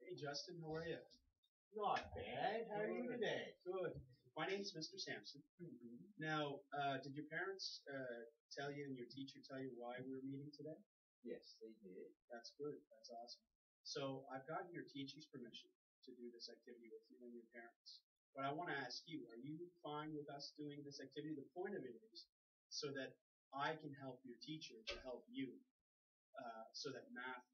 Hey Justin, how are you? Not bad. How are you today? Good. My name's Mr. Sampson. Now, did your parents tell you and your teacher tell you why we're meeting today? Yes, they did. That's good. That's awesome. So I've gotten your teacher's permission to do this activity with you and your parents. But I want to ask you, are you fine with us doing this activity? The point of it is so that I can help your teacher to help you, so that math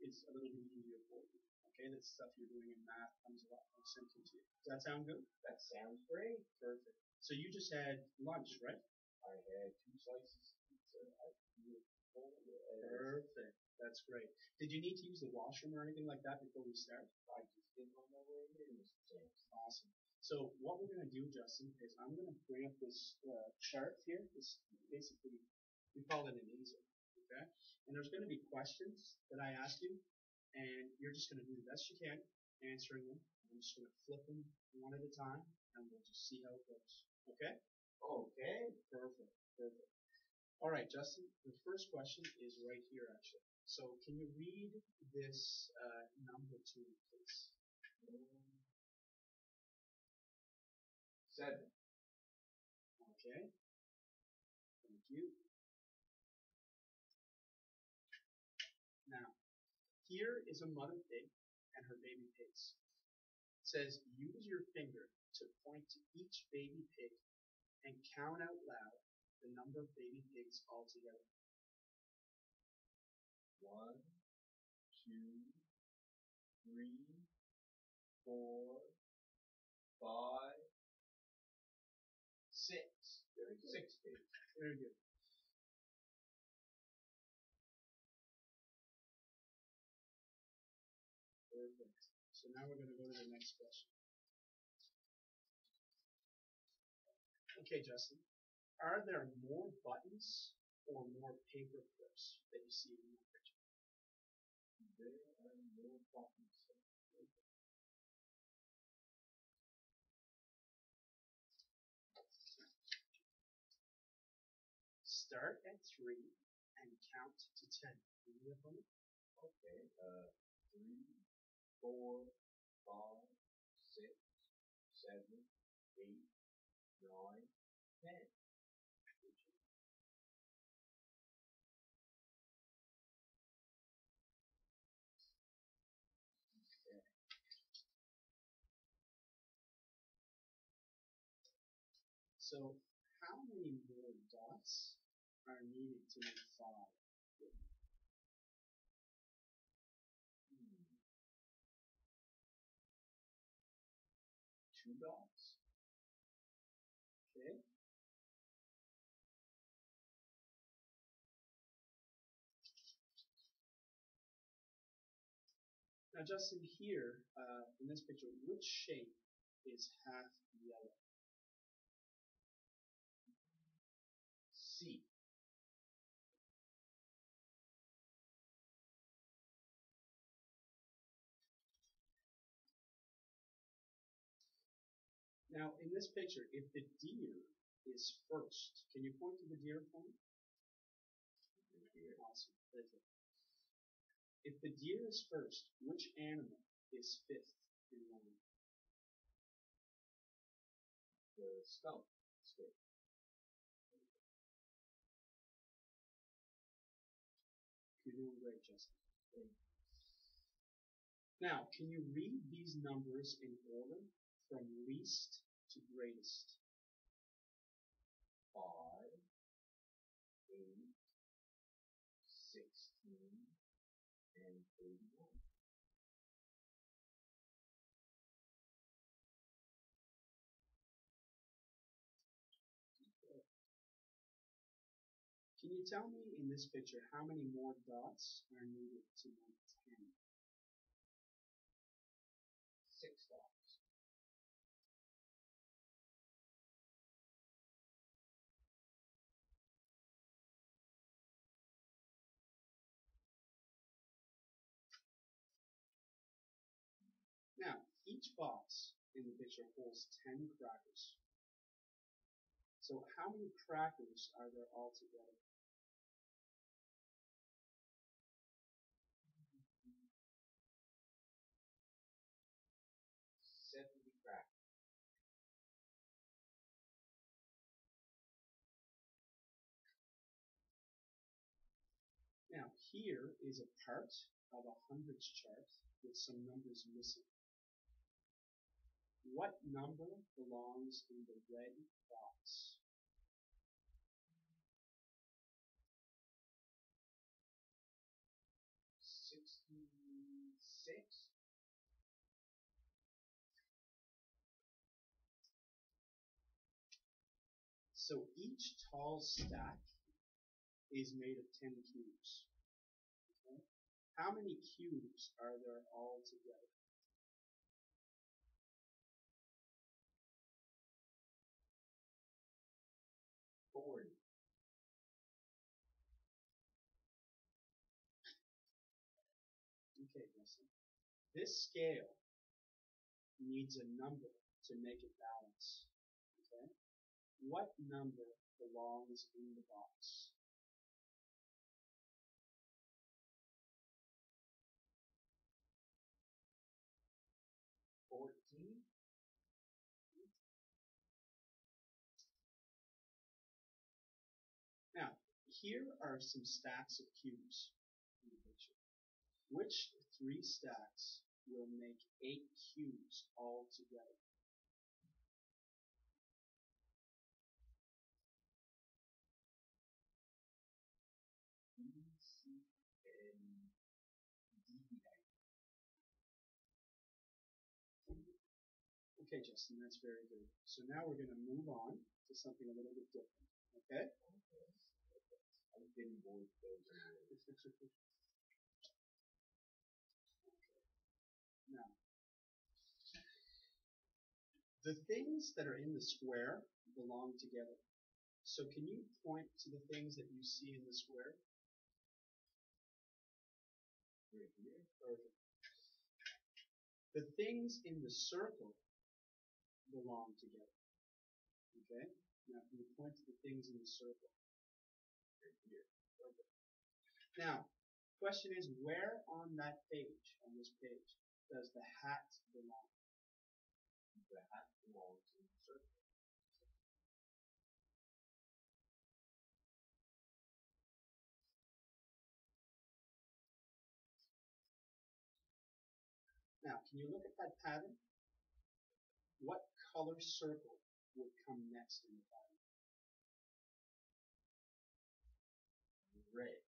is a little bit easier for you. Okay, that stuff you're doing in math comes a lot more simple to you. Does that sound good? That sounds great. Perfect. So you just had lunch, right? I had 2 slices of pizza. I feel full as Perfect. That's great. Did you need to use the washroom or anything like that before we start? I just did on my way in, Mr. Sampson. Awesome. So what we're going to do, Justin, is I'm going to bring up this chart here. This basically, we call it an easel. Okay? And there's going to be questions that I ask you, and you're just going to do the best you can answering them. I'm just going to flip them one at a time, and we'll just see how it goes. Okay? Okay. Perfect. Perfect. All right, Justin, the first question is right here, actually. So can you read this number to me, please? 7. Okay. Thank you. Now, here is a mother pig and her baby pigs. It says, use your finger to point to each baby pig and count out loud the number of baby pigs altogether. 1, 2, 3, 4, 5, 6. Very good. 6 pigs. Very good. Perfect. So now we're going to go to the next question. Okay, Justin. Are there more buttons or more paper clips that you see in the picture? There are more buttons. Start at 3 and count to 10. Can you do that for me? Okay. 3, 4, 5, 6, 7, 8, 9, 10. Okay. So how many more dots are needed to make 5? 2 dots. Okay. Now, Justin, here in this picture, which shape is half yellow? C. Now, in this picture, if the deer is first, can you point to the deer for me? Awesome. Perfect. If the deer is first, which animal is fifth in line? The skunk. Skate. You're doing great, Justin. Now, can you read these numbers in order from least to greatest? 5, 8, 16, and 31. Can you tell me in this picture how many more dots are needed to make 10? 6 dots. Now, each box in the picture holds 10 crackers. So how many crackers are there altogether? Here is a part of a hundreds chart with some numbers missing. What number belongs in the red box? $66. So each tall stack is made of 10 cubes. Okay? How many cubes are there all together? Okay, listen. This scale needs a number to make it balance. Okay? What number belongs in the box? Now, here are some stacks of cubes in the picture. Which three stacks will make 8 cubes all together? B, C, and D. Okay, Justin, that's very good. So now we're going to move on to something a little bit different. Okay? I'm getting bored with those. Now, the things that are in the square belong together. So can you point to the things that you see in the square? Right here. Perfect. The things in the circle belong together. Okay? Now can you point to the things in the circle? Right here. Perfect. Now, question is, where on that page, on this page, does the hat belong? The hat belongs in the circle. Now, can you look at that pattern? What color circle would come next in the pattern? Red.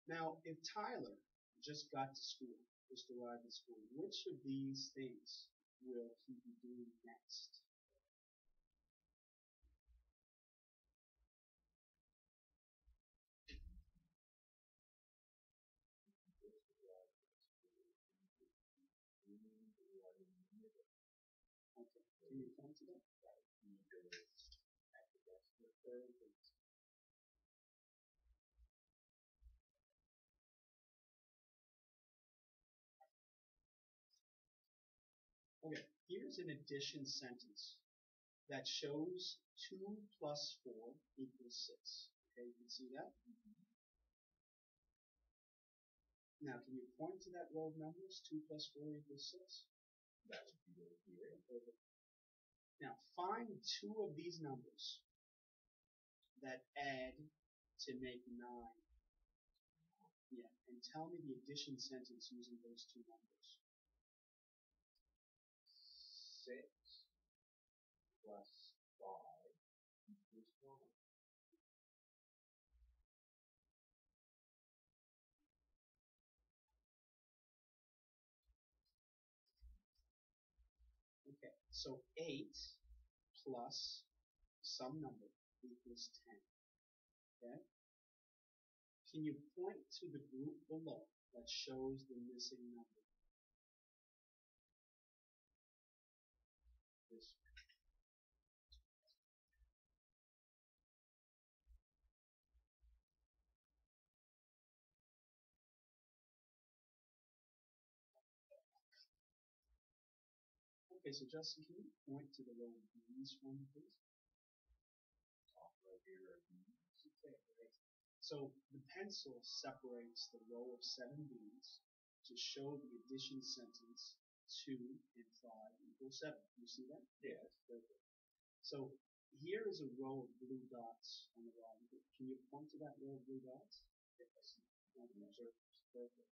Now, if Tyler just got to school, just arrived at school, which of these things will he be doing next? Okay, can you point to that? He goes at the desk. Perfect. Okay, here's an addition sentence that shows 2 plus 4 equals 6. Okay, you can see that? Now, can you point to that row of numbers? 2 plus 4 equals 6? That would be over here. Perfect. Now, find 2 of these numbers that add to make 9. Yeah, and tell me the addition sentence using those 2 numbers. 6 plus 5 equals 1. Okay, so 8 plus some number equals 10. Okay? Can you point to the group below that shows the missing number? This Okay, so Justin, can you point to the row of B's for me, please? top right here are these. Okay, great. So the pencil separates the row of 7 B's to show the addition sentence 2, and 5 equals 7. You see that? Yes. Perfect. So here is a row of blue dots on the bottom. Can you point to that row of blue dots? Yes. Okay, perfect.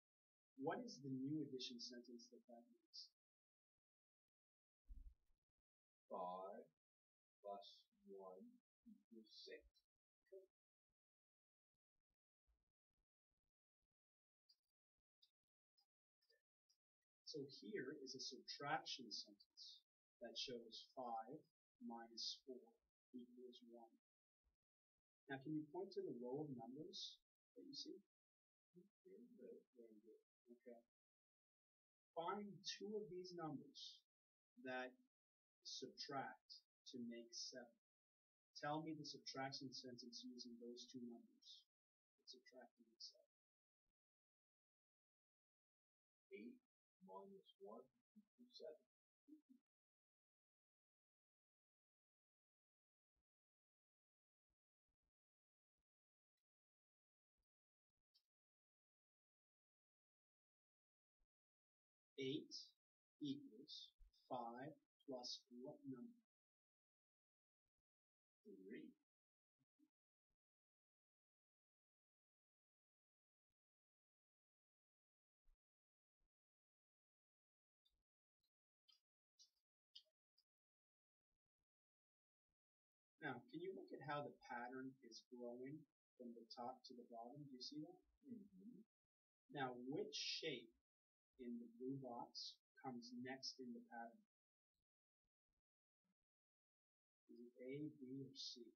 What is the new addition sentence that means? 5 plus 1 equals 6. Okay. So here is a subtraction sentence that shows 5 minus 4 equals 1. Now can you point to the row of numbers that you see? Very good. Very good. Okay. Find two of these numbers that subtract to make 7. Tell me the subtraction sentence using those two numbers that subtract to make 7. 8 minus 1 equals 7. Eight equals 5 plus what number? 3. Now, can you look at how the pattern is growing from the top to the bottom? Do you see that? Mm-hmm. Now, which shape in the blue box comes next in the pattern? Is it A, B, or C?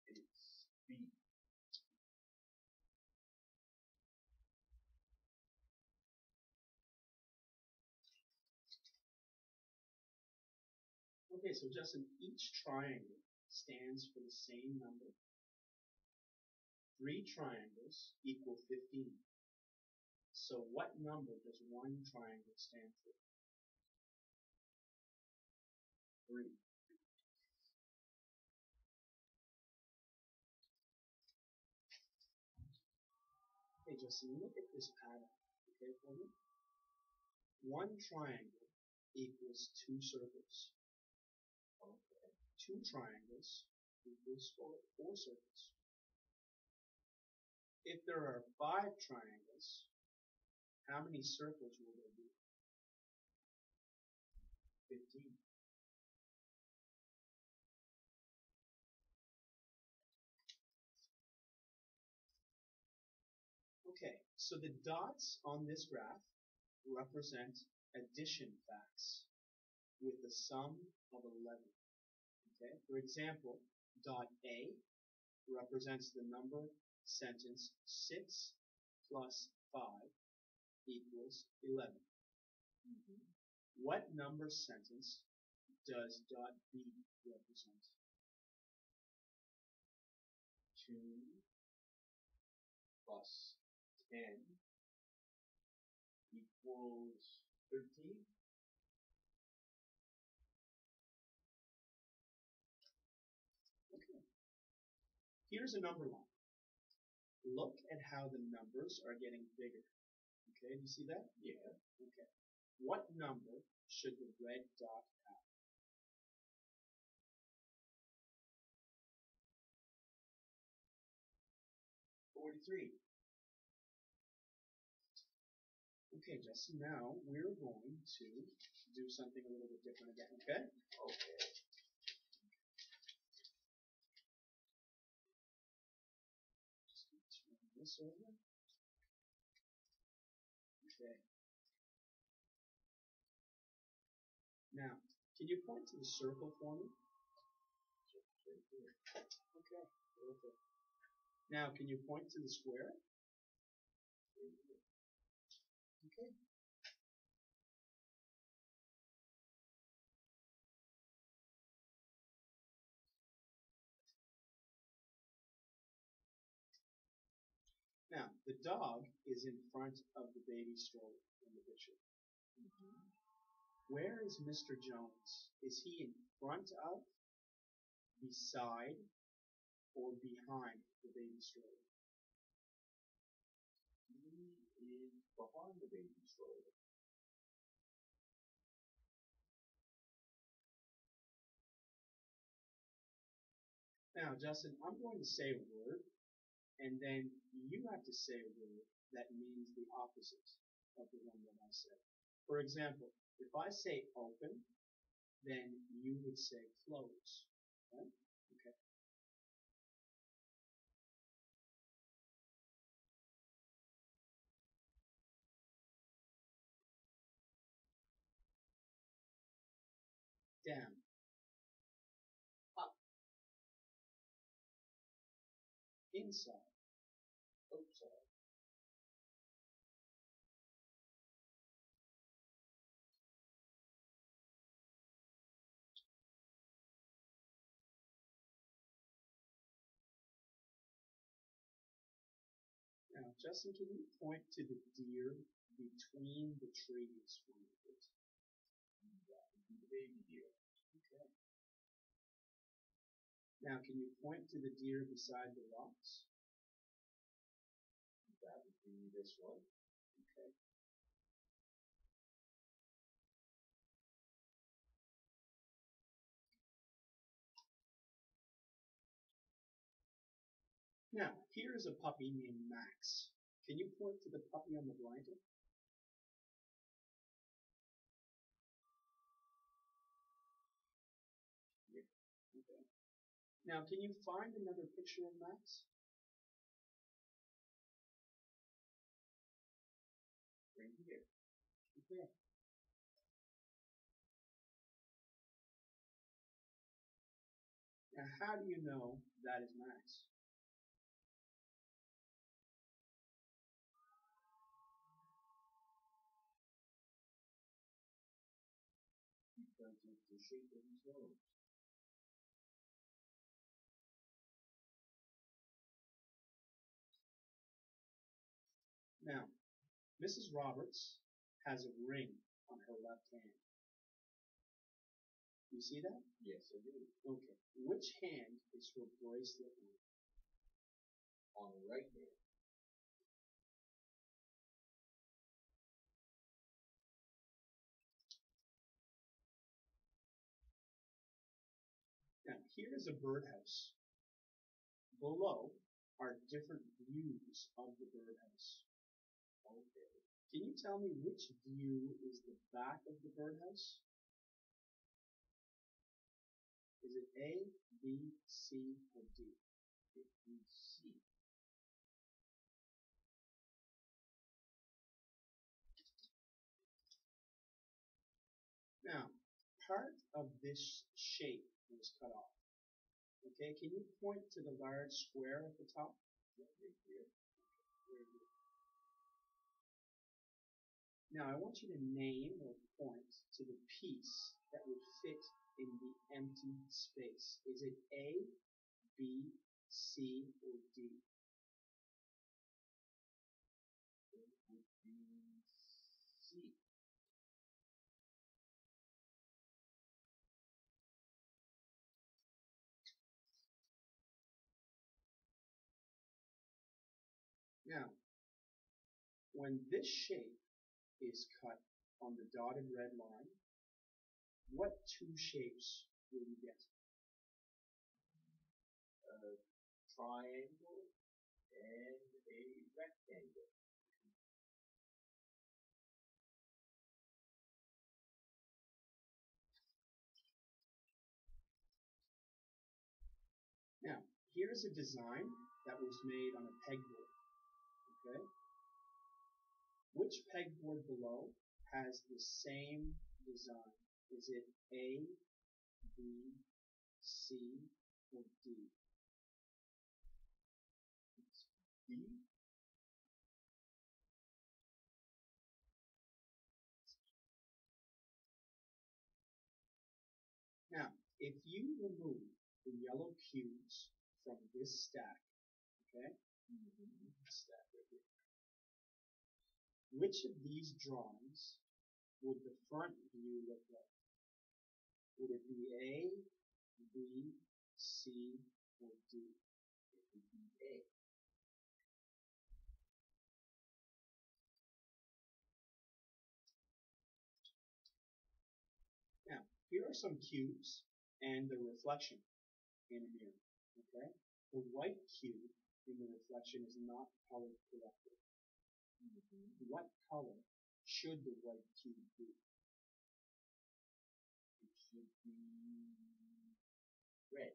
It's B. Okay, so Justin, each triangle stands for the same number. 3 triangles equal 15. So what number does one triangle stand for? 3. Okay, Justin, look at this pattern, okay, for me? One triangle equals 2 circles. Okay. 2 triangles equals 4 circles. If there are 5 triangles, how many circles will there be? 15. Okay, so the dots on this graph represent addition facts with the sum of 11. Okay, for example, dot A represents the number sentence 6 plus 5 equals 11. Mm-hmm. What number sentence does dot B represent? 2 plus 10 equals 13. Okay. Here's a number line. Look at how the numbers are getting bigger. Okay, do you see that? Yeah. Okay. What number should the red dot have? 43. Okay, Justin, now we're going to do something a little bit different again, okay? Okay. Just going to turn this over. Okay. Now, can you point to the circle for me? Right here. Okay, perfect. Now, can you point to the square? Right here. Okay. Now, the dog is in front of the baby stroller in the picture. Mm-hmm. Where is Mr. Jones? Is he in front of, beside, or behind the baby stroller? He is behind the baby stroller. Now, Justin, I'm going to say a word, and then you have to say a word that means the opposite of the one that I said. For example, if I say open, then you would say close. Right? Okay. Down. Up. Inside. Outside. Now, Justin, can you point to the deer between the trees for me, please? That would be the baby deer. Okay. Now, can you point to the deer beside the rocks? That would be this one. Okay. Now, here's a puppy named Max. Can you point to the puppy on the blanket? Yeah. Okay. Now, can you find another picture of Max? Right here. Okay. Now, how do you know that is Max? Because of the shape of his nose. Now, Mrs. Roberts has a ring on her left hand. You see that? Yes, I do. Okay. Which hand is her bracelet on? On the right hand. Now, here's a birdhouse. Below are different views of the birdhouse. Okay. Can you tell me which view is the back of the birdhouse? Is it A, B, C, or D? It is C. Now, part of this shape was cut off. Okay, can you point to the large square at the top? Right here. Very good. Now, I want you to name or point to the piece that would fit in the empty space. Is it A, B, C, or D? It would be C. Now, when this shape is cut on the dotted red line, what two shapes will you get? A triangle and a rectangle. Now, here's a design that was made on a pegboard. Okay? Which pegboard below has the same design? Is it A, B, C, or D? It's B. Now, if you remove the yellow cubes from this stack, okay, stack right here, which of these drawings would the front view look like? Would it be A, B, C, or D? It would be A. Now, here are some cubes and the reflection in a mirror. Okay? The white cube in the reflection is not colored correctly. What color should the white cube be? It should be red.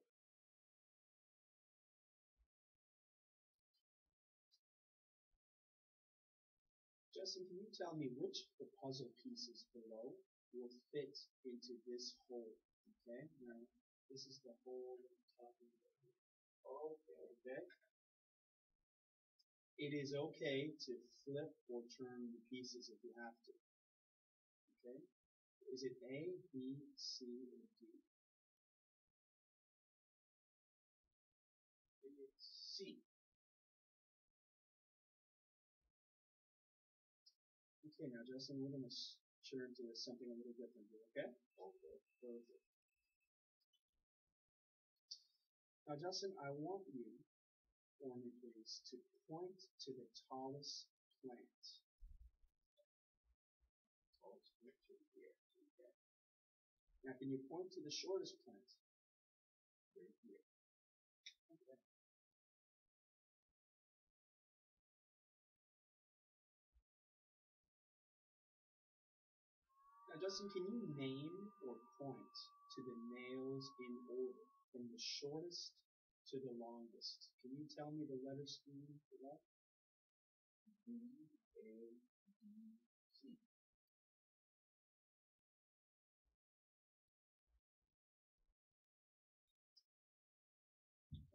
Justin, can you tell me which of the puzzle pieces below will fit into this hole? Okay, now this is the hole that I'm talking about here. Okay. It is okay to flip or turn the pieces if you have to. Okay? Is it A, B, C, or D? It's C. Okay, now Justin, we're going to turn to something a little different here, okay? Okay. Perfect. Now Justin, I want you, for me please, to point to the tallest plant. Tallest picture here. Okay. Now can you point to the shortest plant? Right here. Okay. Now Justin, can you name or point to the nails in order from the shortest to the longest? Can you tell me the letter scheme for that? B, A, D, C.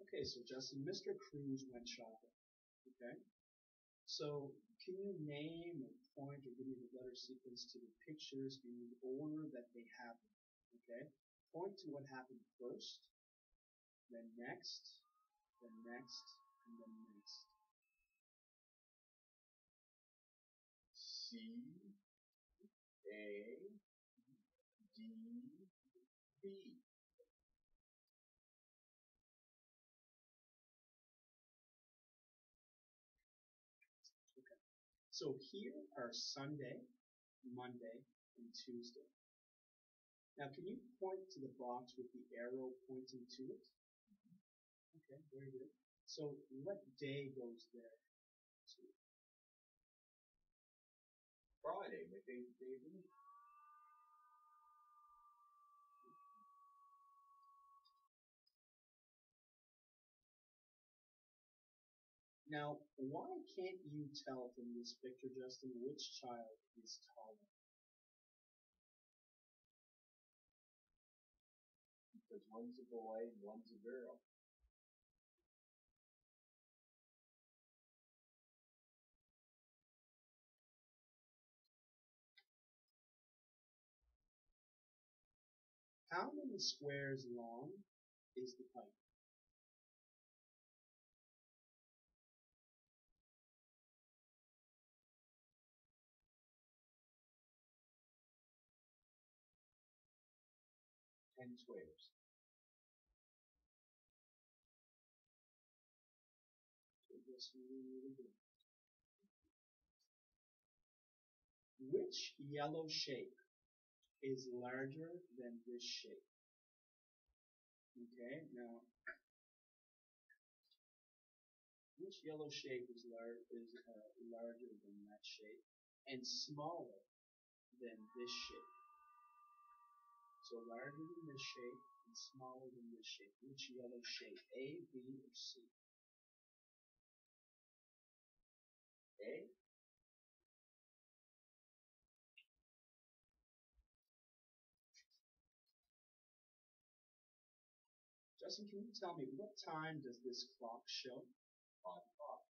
Okay, so Justin, Mr. Cruz went shopping. Okay? So can you name or point or give me the letter sequence to the pictures in the order that they happen? Okay? Point to what happened first, then next, then next, and then next. C, A, D, B. Okay. So here are Sunday, Monday, and Tuesday. Now can you point to the box with the arrow pointing to it? Okay, very good. So what day goes there to? Friday, my favorite day of the week. Now, why can't you tell from this picture, Justin, which child is taller? Because one's a boy and one's a girl. How many squares long is the pipe? Ten squares. Okay, that's really, really good. Which yellow shape is larger than this shape? Okay, now, which yellow shape is larger than that shape and smaller than this shape? So larger than this shape and smaller than this shape. Which yellow shape? A, B, or C? A. Justin, can you tell me what time does this clock show? 5 o'clock.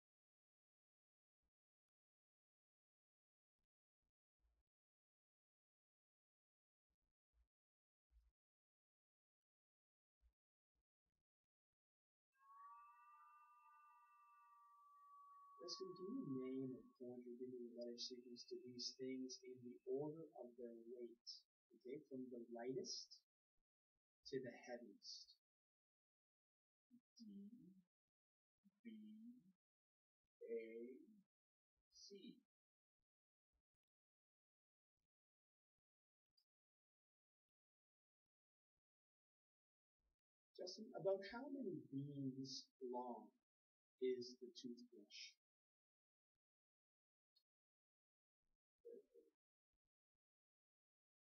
Justin, can you name or point or give me the letter sequence to these things in the order of their weight? Okay, from the lightest to the heaviest. D, B, A, C. Justin, about how many beans long is the toothbrush?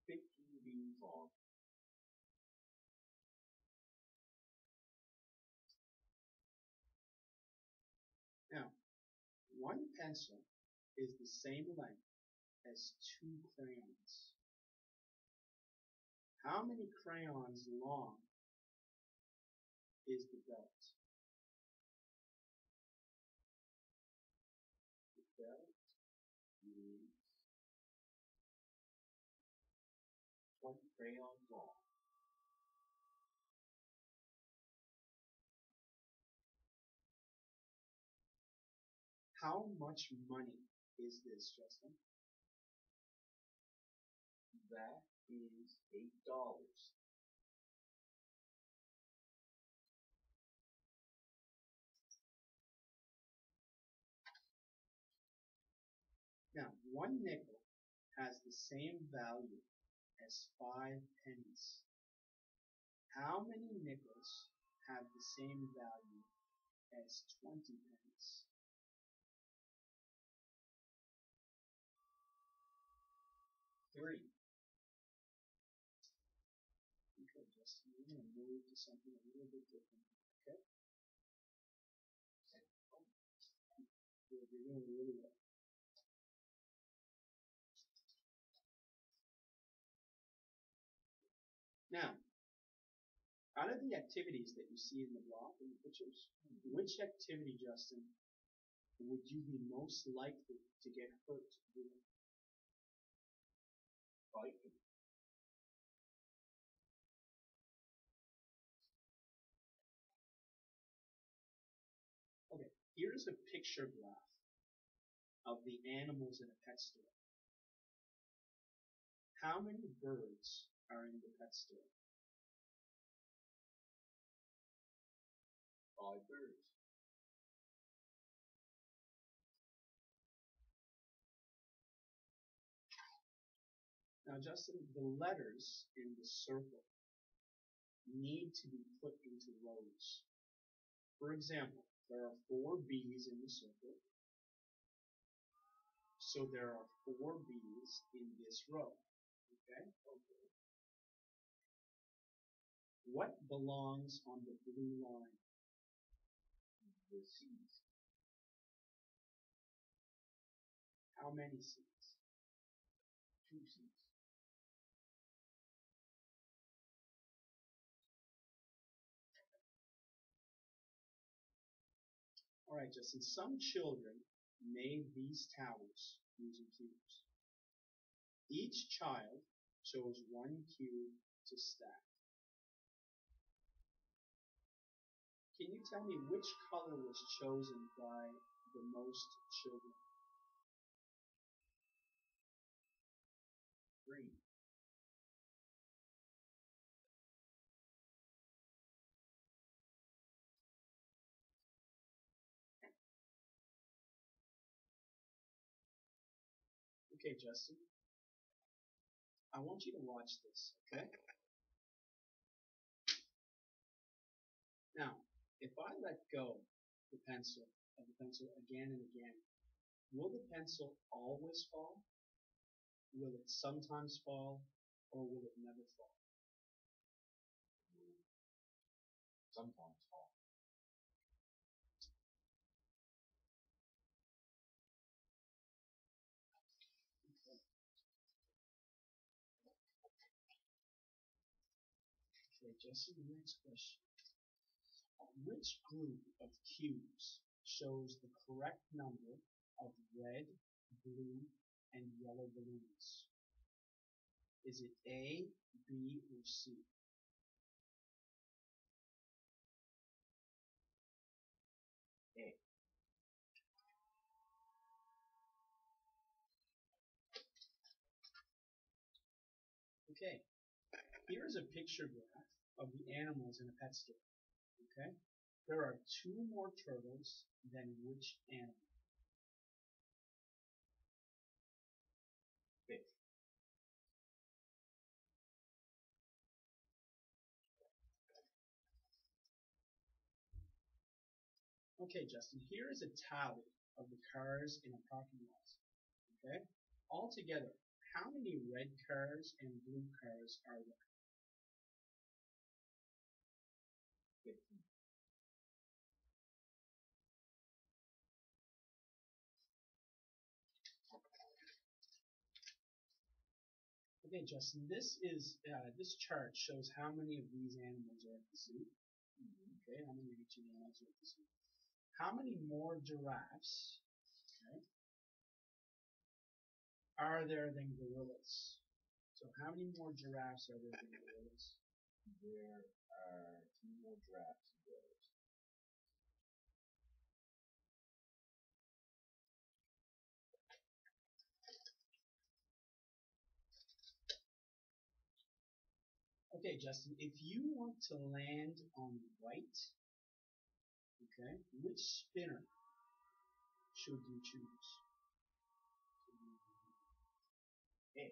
15 beans long. Now, one pencil is the same length as 2 crayons. How many crayons long is the belt? The belt is 20 crayons long. How much money is this, Justin? That is $8. Now, 1 nickel has the same value as 5 pennies. How many nickels have the same value as 20 pennies? 3. Okay, Justin, we're going to move to something a little bit different. Okay? You're doing really well. Now, out of the activities that you see in the block, in the pictures, which activity, Justin, would you be most likely to get hurt doing? Biking. Okay, here's a picture graph of the animals in a pet store. How many birds are in the pet store? 5 birds. Now, Justin, the letters in the circle need to be put into rows. For example, there are 4 B's in the circle, so there are 4 B's in this row. Okay? What belongs on the blue line? The C's. How many C's? 2 C's. All right, Justin, some children made these towers using cubes. Each child chose 1 cube to stack. Can you tell me which color was chosen by the most children? Green. Okay, Justin, I want you to watch this, okay? Now, if I let go the pencil again and again, will the pencil always fall? Will it sometimes fall, or will it never fall? Sometimes fall. Okay, Justin, the next question. Which group of cubes shows the correct number of red, blue, and yellow balloons? Is it A, B, or C? A. Okay, here's a picture graph of the animals in a pet store. Okay, there are 2 more turtles than which animal? Fish. Okay, Justin, here is a tally of the cars in a parking lot. Okay? Altogether, how many red cars and blue cars are there? 15. Okay, Justin, this chart shows how many of these animals are at the zoo. Okay, how many of each of the animals are at the zoo? How many more giraffes, okay, are there than gorillas? So how many more giraffes are there than gorillas? There are 2 more giraffes and gorillas. Okay, Justin, if you want to land on white, okay, which spinner should you choose? A.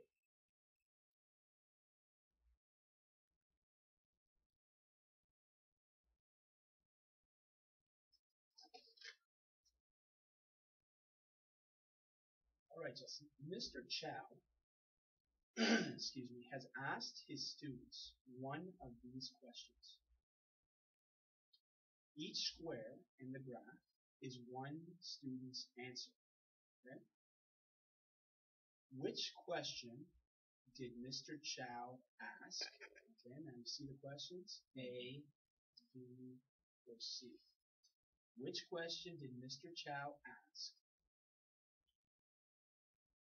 All right, Justin. Mr. Chow, excuse me, has asked his students one of these questions. Each square in the graph is one student's answer. Okay? Which question did Mr. Chow ask? Okay, now you see the questions? A, B, or C. Which question did Mr. Chow ask?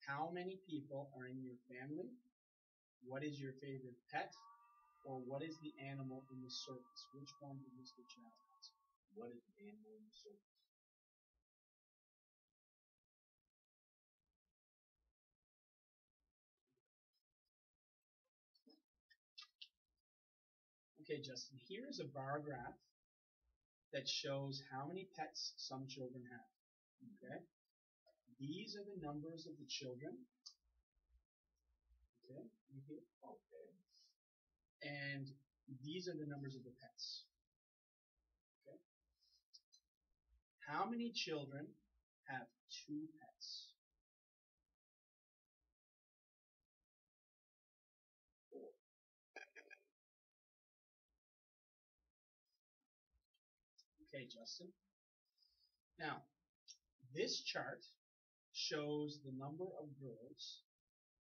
How many people are in your family? What is your favorite pet? Or what is the animal in the circus? Which one did Mr. Chow ask? What is the animal in the circus? Okay, Justin, here is a bar graph that shows how many pets some children have. Okay? These are the numbers of the children. Okay, right here. Okay. And these are the numbers of the pets. Okay? How many children have 2 pets? 4. Okay, Justin. Now, this chart shows the number of girls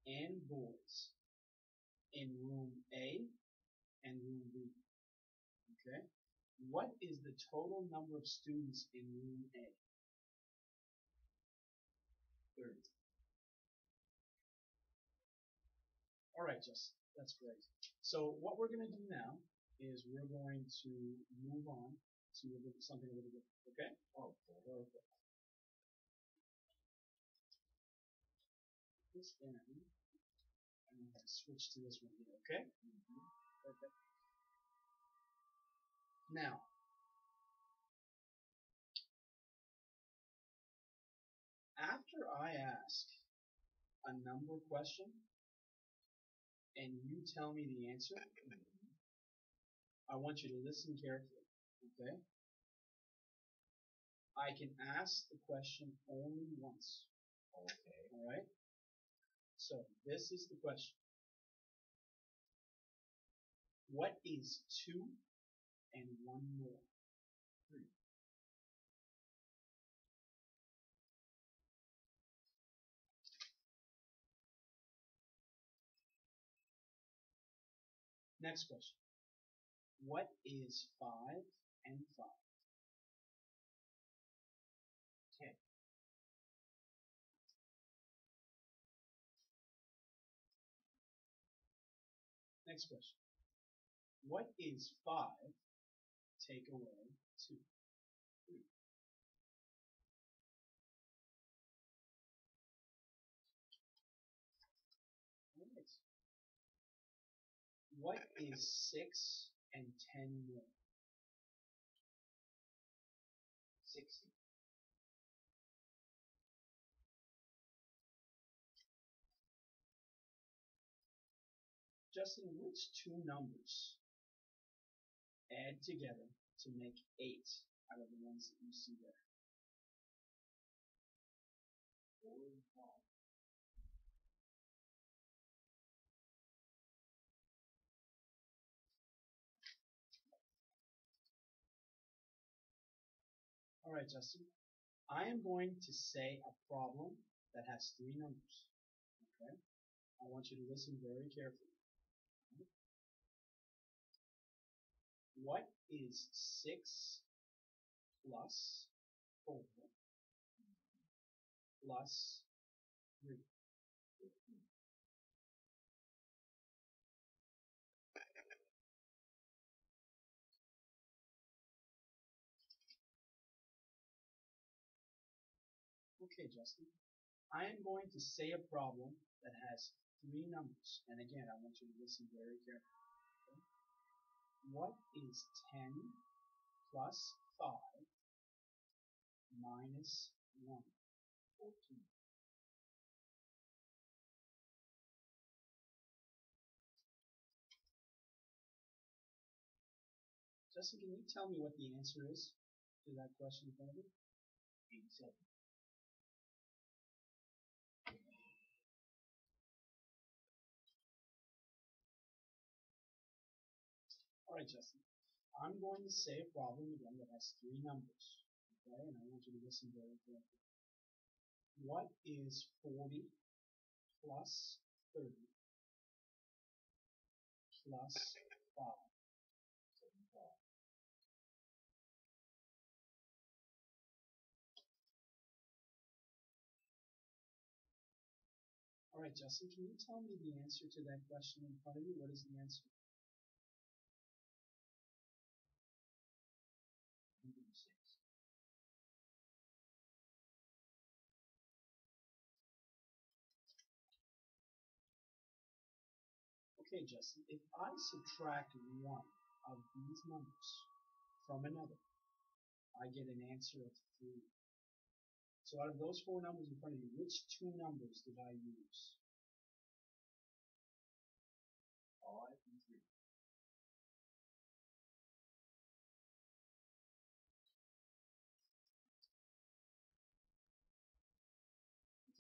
and boys in room A and room B. Okay? What is the total number of students in room A? 30. All right, Justin, that's great. So what we're going to do now is we're going to move on to something a little different. Okay? Okay. Perfect. This in. I'm going to switch to this one here. Okay? Perfect. Now, after I ask a number question and you tell me the answer, I want you to listen carefully. Okay? I can ask the question only once. Okay. All right? So this is the question. What is 2 and 1 more? 3. Next question. What is 5 and 5? 10. Next question. What is 5 take away 2? 3. All right. What is 6 and 10 more? 60. Justin, which 2 numbers add together to make 8 out of the ones that you see there? 4 and 5. All right, Justin. I am going to say a problem that has 3 numbers. Okay? I want you to listen very carefully. What is 6 plus 4 plus 3? Okay, Justin. I am going to say a problem that has 3 numbers. And again, I want you to listen very carefully. Okay? What is 10 plus 5 minus 1? 14. Justin, can you tell me what the answer is to that question in front of you? 87. All right, Justin. I'm going to say a problem again that has 3 numbers. Okay, and I want you to listen very carefully. What is 40 plus 30 plus 5? 75. All right, Justin, can you tell me the answer to that question in front of you? What is the answer? 106. Okay, Justin, if I subtract one of these numbers from another, I get an answer of 3. So out of those 4 numbers in front of you, which 2 numbers did I use? 5 and 3.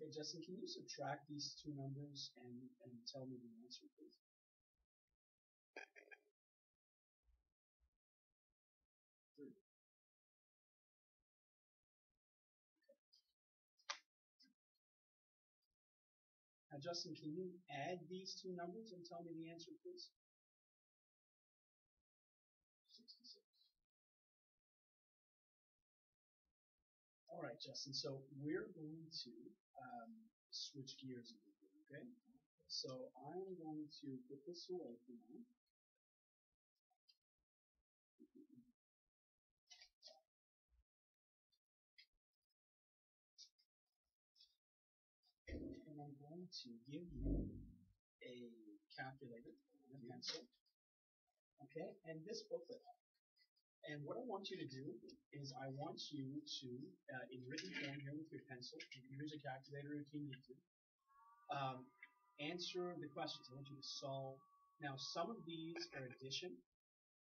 Okay, Justin, can you subtract these 2 numbers and tell me the answer, please? 3. Now, Justin, can you add these 2 numbers and tell me the answer, please? 66. All right, Justin, so we're going to switch gears a little bit, okay? So I'm going to put this away for now. And I'm going to give you a calculator and a pencil, okay, and this booklet. And what I want you to do is I want you to, in written form here with your pencil, you can use a calculator if you need to, answer the questions. I want you to solve. Now, some of these are addition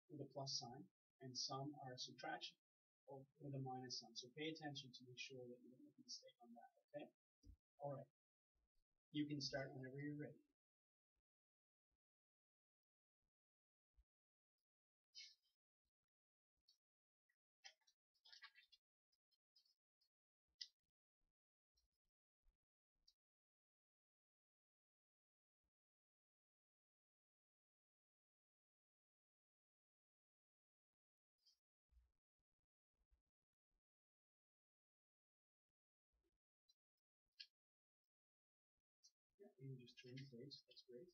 with a plus sign, and some are subtraction with a minus sign. So pay attention to make sure that you don't make a mistake on that, okay? All right. You can start whenever you're ready. Yeah, you can just turn the page. That's great.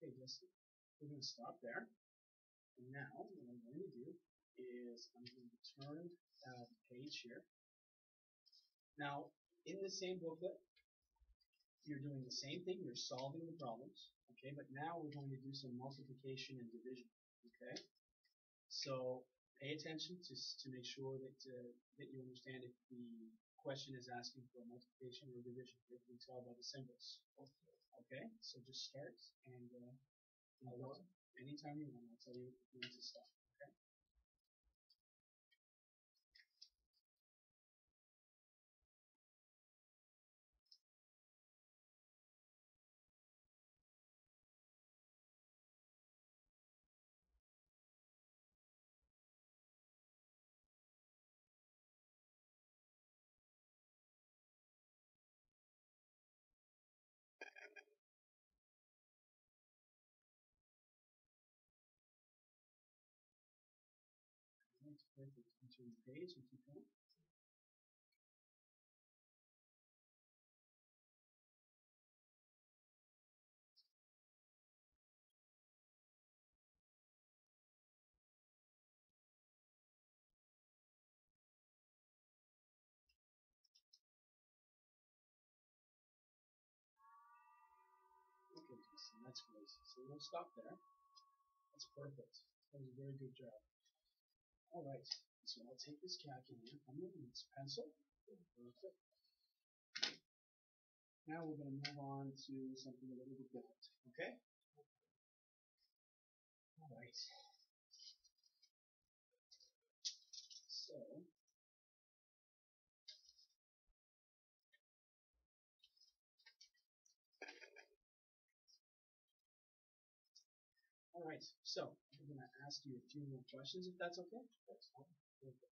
Okay, listen. We're going to stop there. And now, what I'm going to do is I'm going to turn the page here. Now, in the same booklet, you're doing the same thing. You're solving the problems. Okay, but now we're going to do some multiplication and division. Okay, so pay attention to make sure that you understand if the question is asking for multiplication or division. You can tell by the symbols. Okay, so just start and anytime you want. I'll tell you when to stop. Okay. That's perfect. You turn the page and keep going. Okay, Jason, that's great. So we'll stop there. That's perfect. That was a very good job. All right, so I'll take this calculator from you and this pencil. Perfect. Now we're going to move on to something a little bit different. Okay? All right. So, all right. So I'm going to ask you a few more questions, if that's okay. That's fine. Perfect.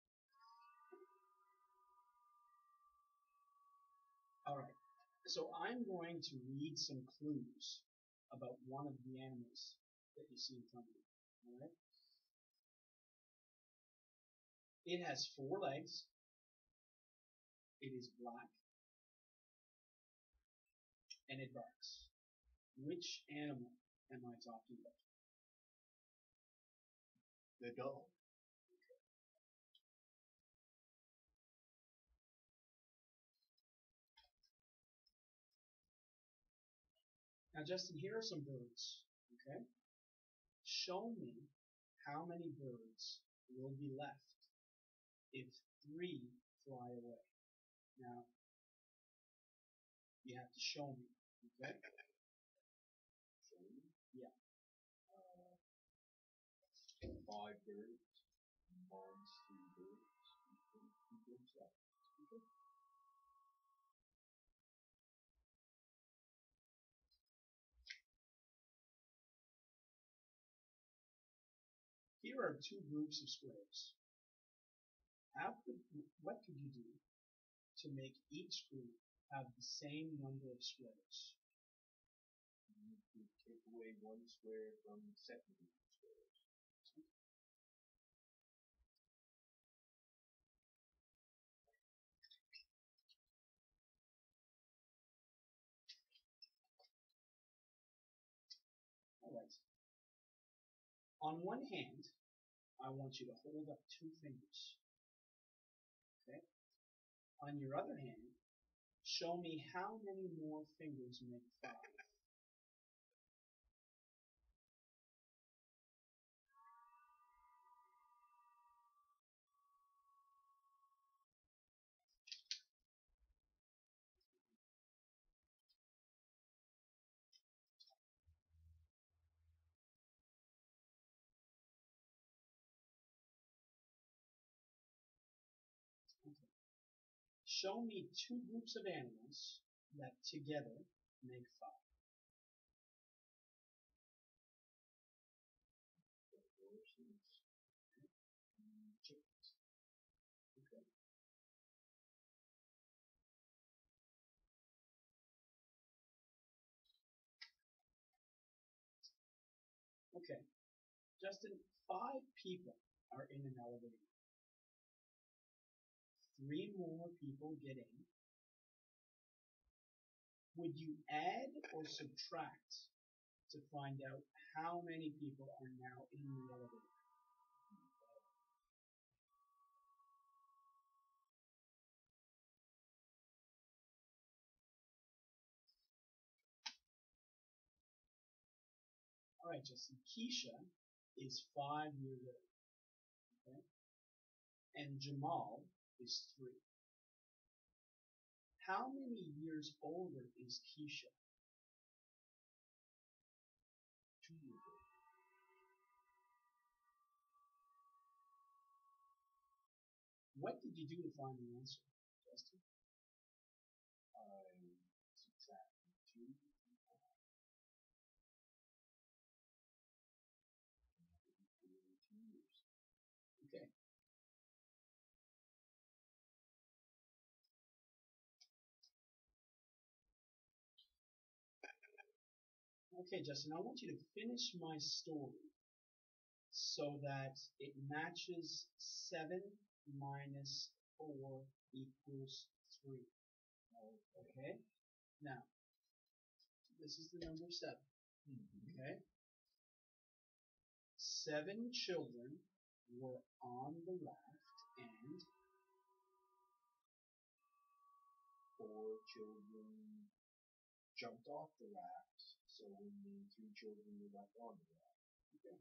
All right. So I'm going to read some clues about one of the animals that you see in front of you. All right. It has 4 legs. It is black, and it barks. Which animal am I talking about? The dog. Now, Justin, here are some birds. Okay? Show me how many birds will be left if 3 fly away. Now, you have to show me. Okay? Show me. Yeah. 5 birds. Minus 3 birds. 2 birds left. Okay. Here are 2 groups of squares. What could you do to make each group have the same number of squares? You could take away 1 square from the second group of squares. All right. On one hand, I want you to hold up 2 fingers. Okay? On your other hand, show me how many more fingers make 5. Okay. Show me 2 groups of animals that together make 5. Horses. Chickens. Okay. Okay. Justin, 5 people are in an elevator. 3 more people get in. Would you add or subtract to find out how many people are now in the elevator? Alright, Justin. Keisha is 5 years old. Okay? And Jamal is 3. How many years older is Keisha? 2 years old. What did you do to find the answer, Justin? I subtracted 2 from 5. And that would be 42 years. Okay. Okay, Justin, I want you to finish my story so that it matches 7 minus 4 equals 3. Okay? Now, this is the number 7. Okay? 7 children were on the raft and 4 children jumped off the raft, so only 3 children were left on the raft. okay.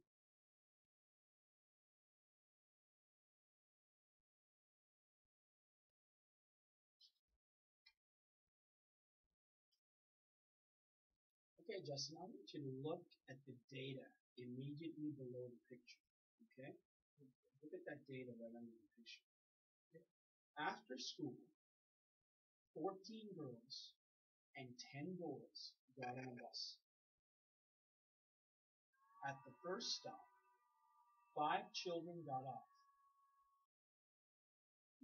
Okay, Justin, I want you to look at the data immediately below the picture. Okay? Look at that data right under the picture. Okay? After school, 14 girls and 10 boys got on a bus. At the first stop, 5 children got off.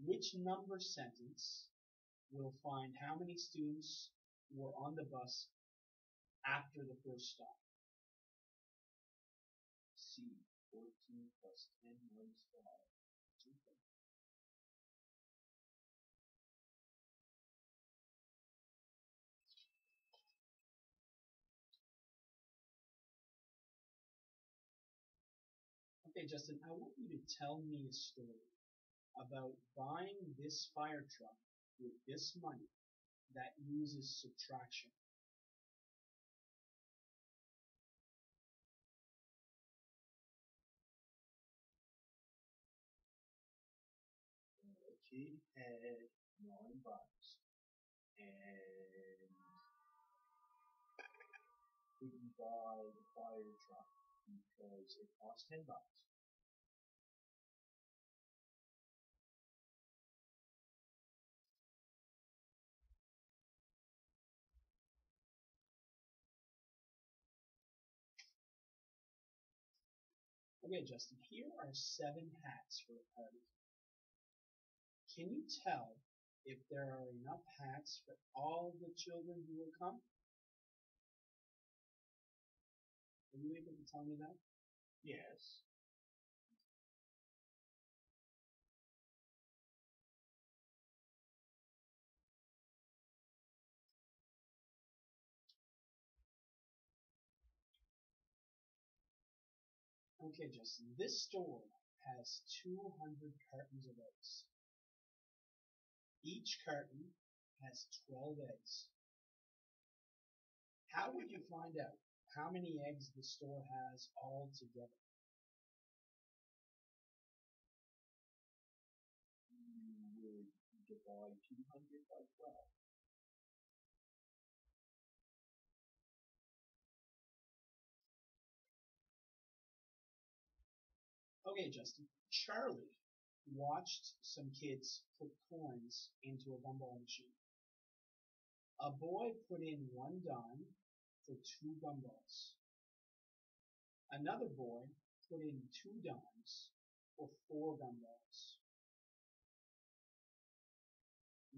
Which number sentence will find how many students were on the bus after the first stop? C, 14 plus 10 minus 5. Okay. Okay, Justin, I want you to tell me a story about buying this fire truck with this money that uses subtraction. A kid had $9 and couldn't buy the fire truck because it cost $10. Okay, Justin, here are 7 hats for a party. Can you tell if there are enough hats for all the children who will come? Are you able to tell me that? Yes. Okay, Justin, this store has 200 cartons of eggs. Each carton has 12 eggs. How would you find out how many eggs the store has altogether? You would divide 200 by 12. Okay, Justin, Charlie watched some kids put coins into a gumball machine. A boy put in 1 dime for 2 gumballs. Another boy put in 2 dimes for 4 gumballs.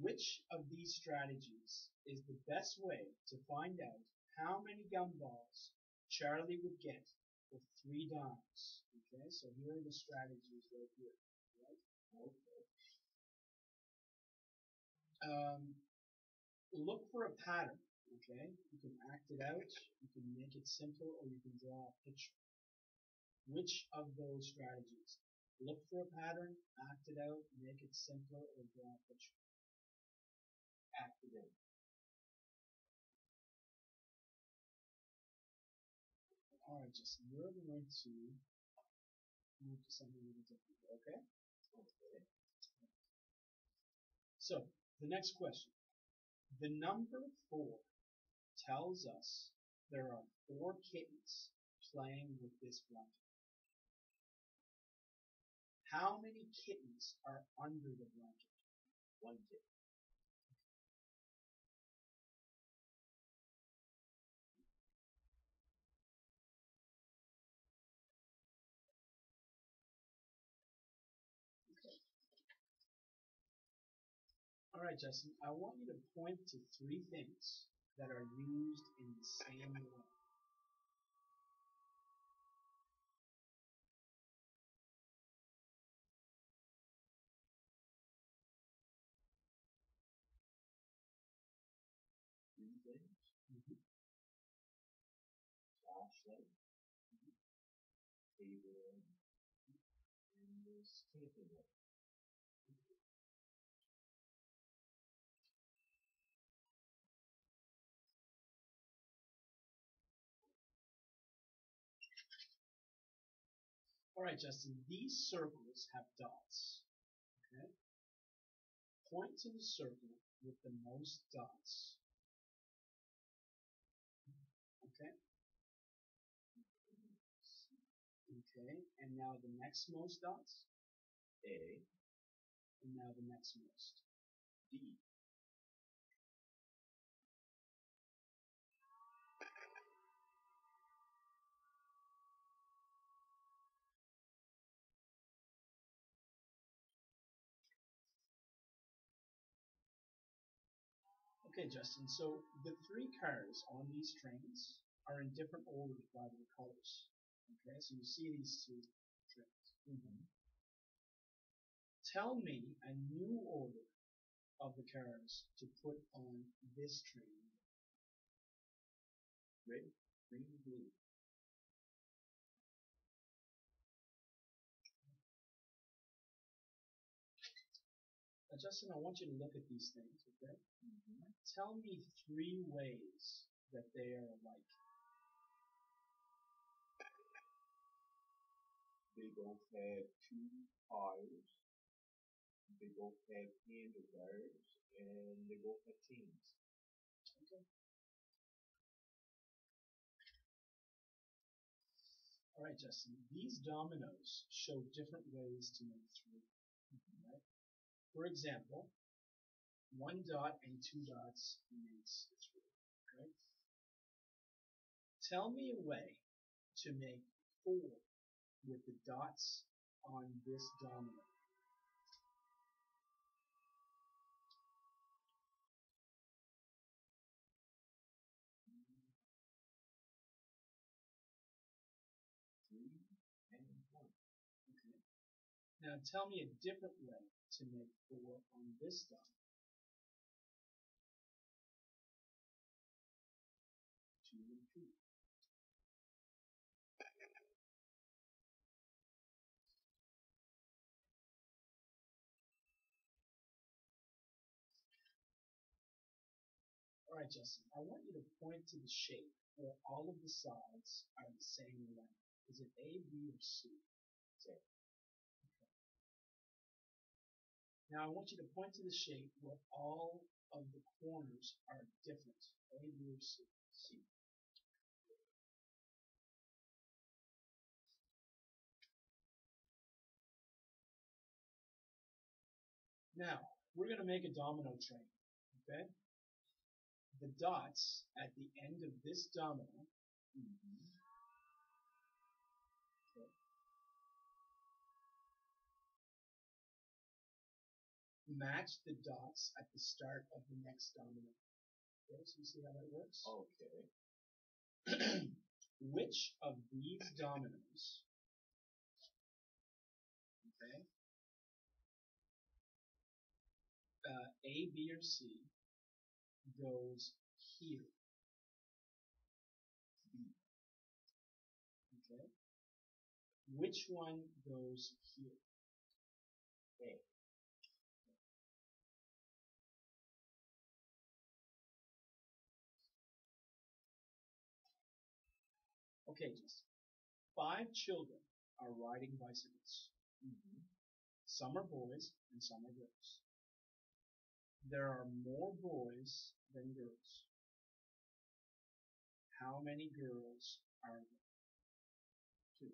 Which of these strategies is the best way to find out how many gumballs Charlie would get for 3 dimes? Okay, so here are the strategies right here. Right? Okay. Look for a pattern. Okay, you can act it out, you can make it simple, or you can draw a picture. Which of those strategies? Look for a pattern, act it out, make it simpler, or draw a picture. Act it out. Alright, Alright, Justin, we're going to move to something a little different, okay? Okay. So, the next question. The number 4 tells us there are 4 kittens playing with this blanket. How many kittens are under the blanket? 1 kitten. Alright, Justin, I want you to point to 3 things that are used in the same way. Three things. Flashlight, table lamp, and this camping light. Alright, Justin, these circles have dots. Okay? Point to the circle with the most dots. Okay? Okay, and now the next most dots. A, And now the next most. D. Okay, Justin, so the 3 cars on these trains are in different orders by their colors. Okay, so you see these 2 trains. Tell me a new order of the cars to put on this train. Red, green, blue. Now, Justin, I want you to look at these things, okay? Tell me 3 ways that they are alike. They both have 2 eyes. They both have handlebars, and they both have chains. Okay. Alright, Justin, these dominoes show different ways to make 3. Right? For example, 1 dot and 2 dots makes 3. Right? Tell me a way to make 4 with the dots on this domino. Three and 1. Okay. Now tell me a different way to make 4 on this domino. 2 and 2. Alright, Justin, I want you to point to the shape where all of the sides are the same length. Is it A, B, or C? It's A. Now I want you to point to the shape where all of the corners are different. A, B, or C? C. Now, we're going to make a domino train, okay? The dots at the end of this domino okay, match the dots at the start of the next domino. Okay, so you see how that works? Okay. Which of these dominoes, okay, A, B, or C, goes here? B. Okay. Which one goes here? A. Okay, Justin. 5 children are riding bicycles. Mm-hmm. Some are boys and some are girls. There are more boys than girls. How many girls are there? 2.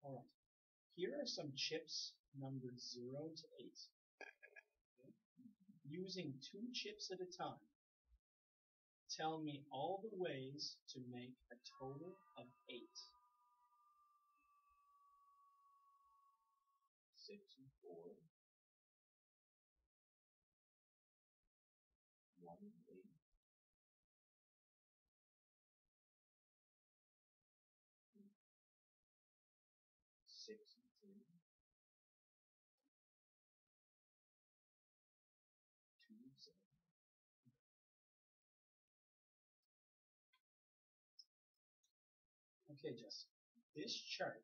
All right. Here are some chips numbered 0 to 8. Okay. Using 2 chips at a time, tell me all the ways to make a total of 8. 6 and 4. 1 and 8. 6 and 3. 2 and 7. Okay, Justin. This chart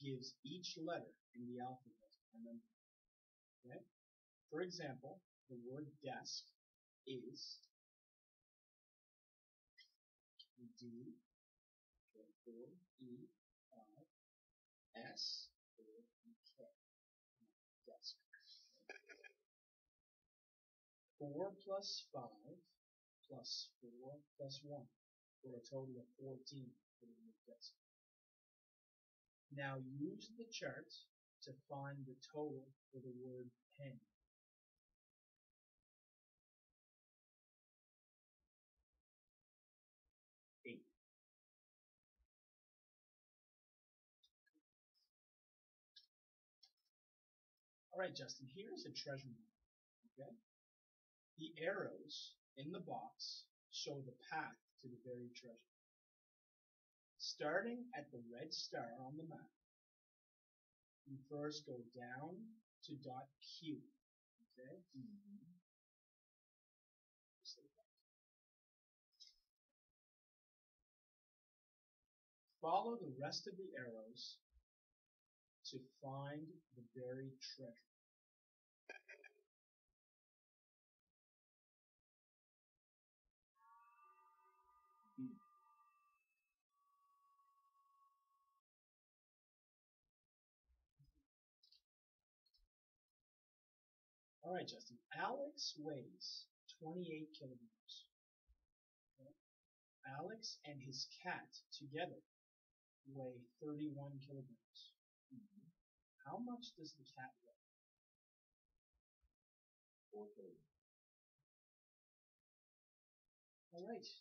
gives each letter in the alphabet a number. Okay? For example, the word desk is D, for E, S, for E, K. Desk. 4 plus 5 plus 4 plus 1 for a total of 14 for the word desk. Now use the chart to find the total for the word pen. Alright, Justin, here's a treasure map, okay? The arrows in the box show the path to the buried treasure. Starting at the red star on the map, you first go down to dot Q, okay? Mm-hmm. Just like that. Follow the rest of the arrows to find the buried treasure. B. Alright, Justin. Alex weighs 28 kilograms. Okay. Alex and his cat together weigh 31 kilograms. Mm-hmm. How much does the cat weigh? 4 kilograms. Alright.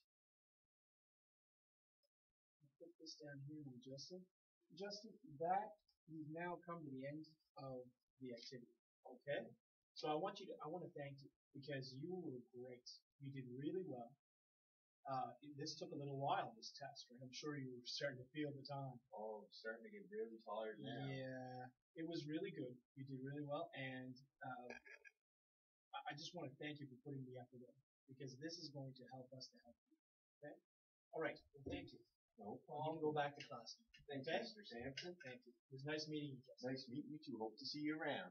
I'll put this down here now, Justin. Justin, that we've now come to the end of the activity. Okay? So I want to thank you because you were great. You did really well. This took a little while, this test, right? I'm sure you were starting to feel the time. Oh, I'm starting to get really tired now. Yeah, it was really good. You did really well, and I just want to thank you for putting the effort in because this is going to help us to help you. Okay? All right. Well, thank you. No You problem. can go back to class. Thanks, Okay? Mr. Sampson. Thank you. It was nice meeting you, Justin. Nice meeting you too. Hope to see you around.